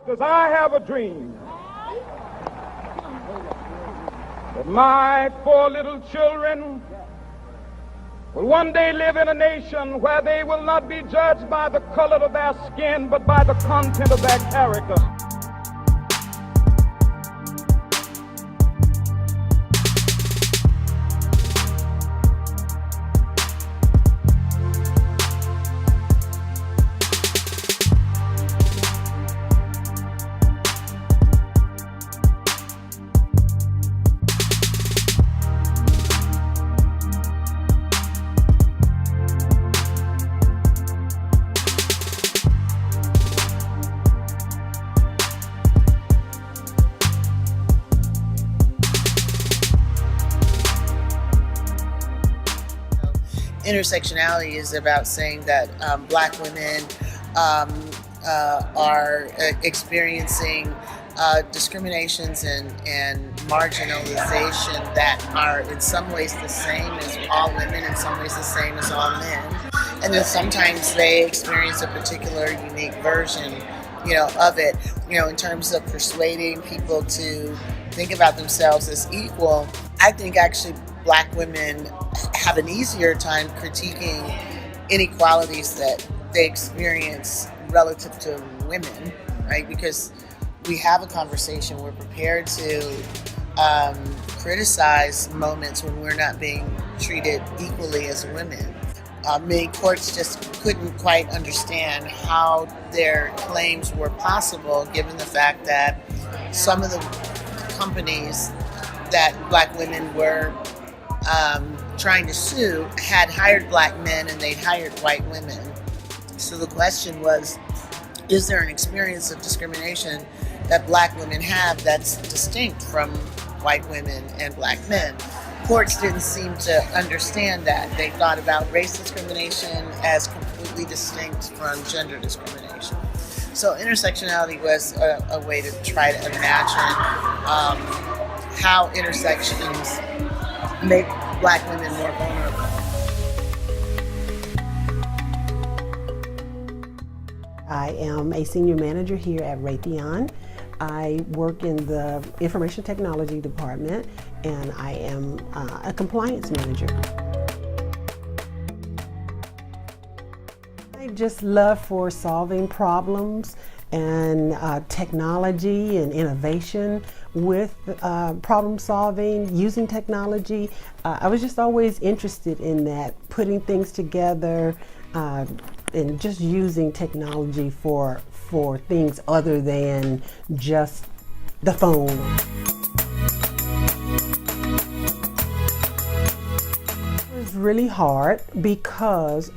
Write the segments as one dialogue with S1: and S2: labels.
S1: Because I have a dream that my 4 little children will one day live in a nation where they will not be judged by the color of their skin, but by the content of their character.
S2: Intersectionality is about saying that Black women are experiencing discriminations and marginalization that are in some ways the same as all women, in some ways the same as all men. And then sometimes they experience a particular unique version, of it, in terms of persuading people to think about themselves as equal. I think actually Black women have an easier time critiquing inequalities that they experience relative to women, right? Because we have a conversation, we're prepared to criticize moments when we're not being treated equally as women. Many courts just couldn't quite understand how their claims were possible, given the fact that some of the companies that Black women were trying to sue had hired Black men and they'd hired white women. So the question was, is there an experience of discrimination that Black women have that's distinct from white women and Black men? Courts didn't seem to understand that. They thought about race discrimination as completely distinct from gender discrimination. So intersectionality was a way to try to imagine how intersections make Black women more vulnerable.
S3: I am a senior manager here at Raytheon. I work in the information technology department, and I am a compliance manager. I just love for solving problems and technology and innovation with problem solving, using technology. I was just always interested in that, putting things together and just using technology for things other than just the phone. It was really hard because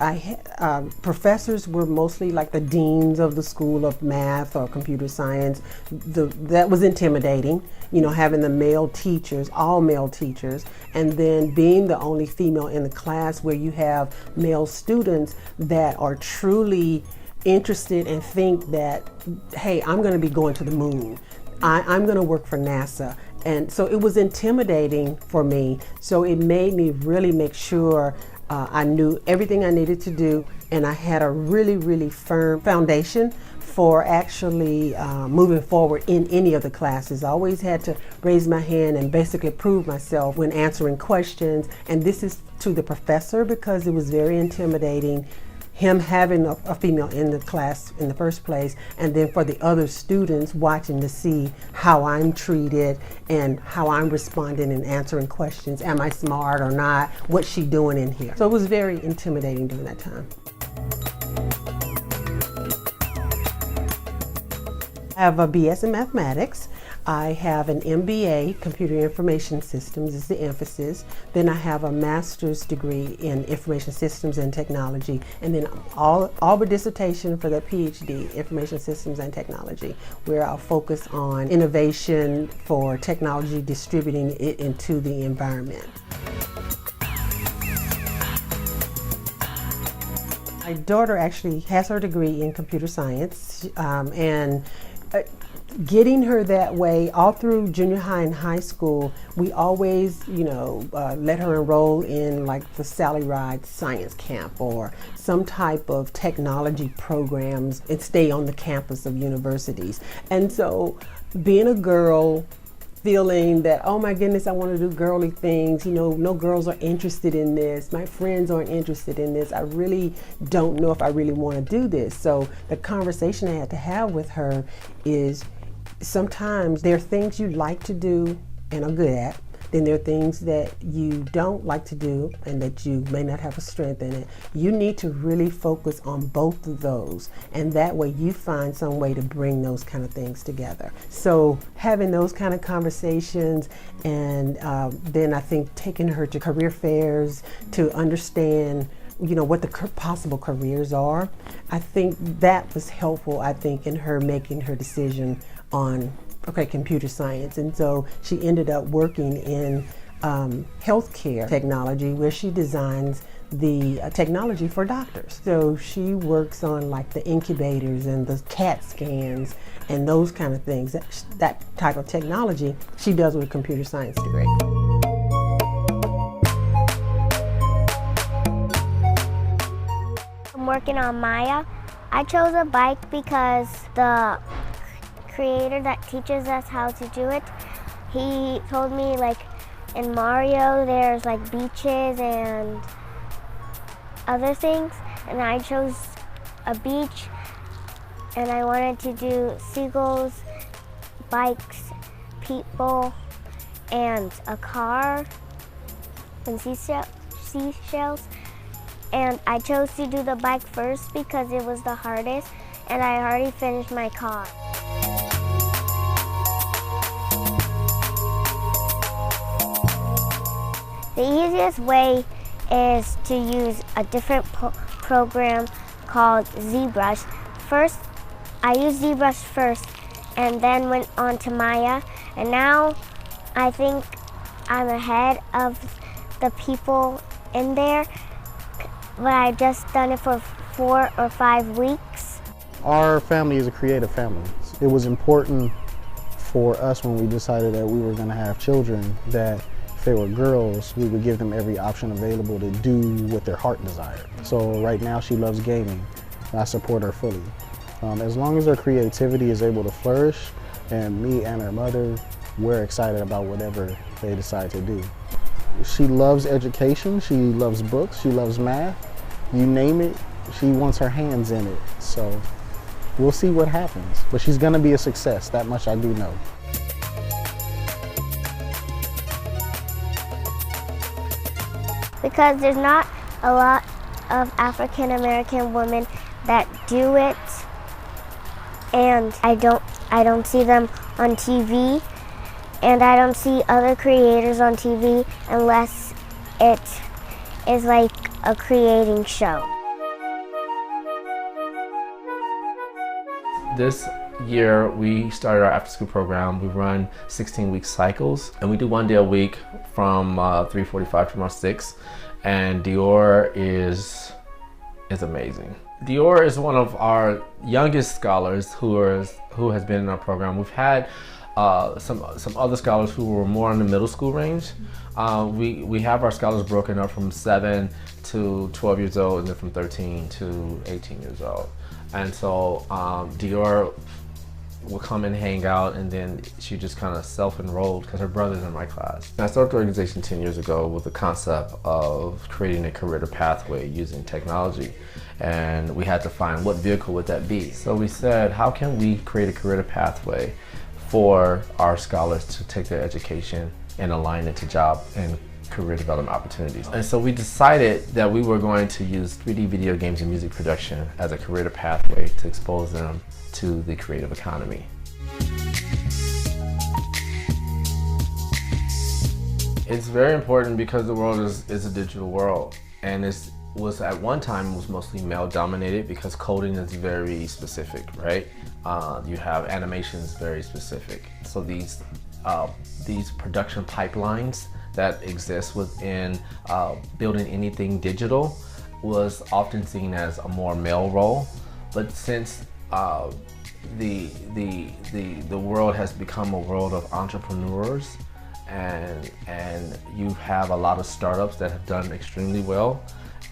S3: professors were mostly like the deans of the School of Math or Computer Science. That was intimidating, having the male teachers, all male teachers, and then being the only female in the class where you have male students that are truly interested and think that, hey, I'm going to be going to the moon. I'm going to work for NASA. And so it was intimidating for me. So it made me really make sure I knew everything I needed to do, and I had a really, really firm foundation for actually moving forward in any of the classes. I always had to raise my hand and basically prove myself when answering questions. And this is to the professor because it was very intimidating, him having a female in the class in the first place, and then for the other students watching to see how I'm treated and how I'm responding and answering questions. Am I smart or not? What's she doing in here? So it was very intimidating during that time. I have a BS in mathematics. I have an MBA, Computer Information Systems is the emphasis. Then I have a master's degree in Information Systems and Technology. And then all but dissertation for the PhD, Information Systems and Technology, where I'll focus on innovation for technology, distributing it into the environment. My daughter actually has her degree in computer science, and getting her that way all through junior high and high school, we always, let her enroll in like the Sally Ride science camp or some type of technology programs and stay on the campus of universities. And so being a girl, feeling that, oh my goodness, I want to do girly things, no girls are interested in this, my friends aren't interested in this, I really don't know if I really want to do this. So the conversation I had to have with her is, sometimes there are things you like to do and are good at, then there are things that you don't like to do and that you may not have a strength in it. You need to really focus on both of those, and that way you find some way to bring those kind of things together. So having those kind of conversations, and then I think taking her to career fairs to understand what the possible careers are. I think that was helpful, in her making her decision on computer science. And so she ended up working in healthcare technology, where she designs the technology for doctors. So she works on like the incubators and the CAT scans and those kind of things. That type of technology she does with a computer science degree.
S4: I'm working on Maya. I chose a bike because the creator that teaches us how to do it, he told me like in Mario there's like beaches and other things, and I chose a beach, and I wanted to do seagulls, bikes, people, and a car, and seashells. And I chose to do the bike first because it was the hardest, and I already finished my car. The easiest way is to use a different program called ZBrush. First, I used ZBrush first and then went on to Maya, and now I think I'm ahead of the people in there, but I just done it for 4 or 5 weeks.
S5: Our family is a creative family. It was important for us when we decided that we were going to have children that if they were girls, we would give them every option available to do what their heart desired. So right now she loves gaming. I support her fully. As long as her creativity is able to flourish, and me and her mother, we're excited about whatever they decide to do. She loves education, she loves books, she loves math. You name it, she wants her hands in it. So we'll see what happens. But she's gonna be a success, that much I do know.
S4: Because there's not a lot of African American women that do it, and I don't see them on TV, and I don't see other creators on TV unless it is like a creating show.
S6: This year we started our after school program. We run 16-week cycles, and we do 1 day a week from 3:45 to around 6. And Dior is amazing. Dior is one of our youngest scholars who has been in our program. We've had some other scholars who were more in the middle school range. We have our scholars broken up from 7 to 12 years old, and then from 13 to 18 years old. And so Dior will come and hang out, and then she just kind of self-enrolled because her brother's in my class. I started the organization 10 years ago with the concept of creating a career pathway using technology, and we had to find what vehicle would that be. So we said, how can we create a career pathway for our scholars to take their education and align it to job and career development opportunities. And so we decided that we were going to use 3D video games and music production as a career pathway to expose them to the creative economy. It's very important because the world is a digital world, and was at one time was mostly male dominated because coding is very specific, right? You have animations very specific. So these production pipelines that exist within building anything digital was often seen as a more male role. But since the world has become a world of entrepreneurs, and you have a lot of startups that have done extremely well,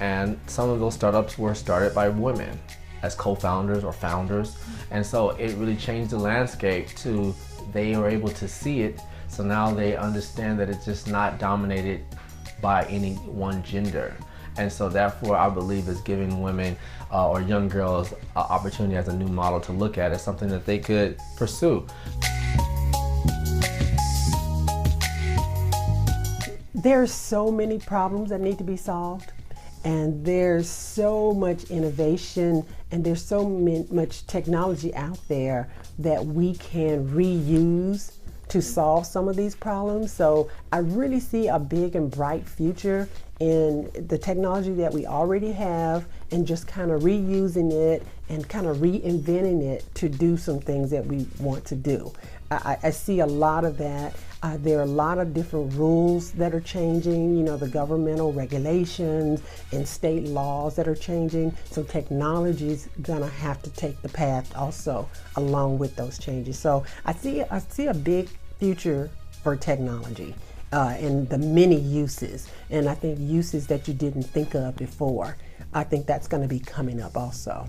S6: and some of those startups were started by women as co-founders or founders, and so it really changed the landscape to they were able to see it, so now they understand that it's just not dominated by any one gender. And so therefore I believe is giving women or young girls an opportunity as a new model to look at as something that they could pursue.
S3: There's so many problems that need to be solved, and there's so much innovation, and there's so much technology out there that we can reuse to solve some of these problems. So I really see a big and bright future in the technology that we already have, and just kind of reusing it and kind of reinventing it to do some things that we want to do. I see a lot of that. There are a lot of different rules that are changing, you know, the governmental regulations and state laws that are changing. So technology's gonna have to take the path also along with those changes. So I see a big future for technology and the many uses. And I think uses that you didn't think of before. I think that's gonna be coming up also.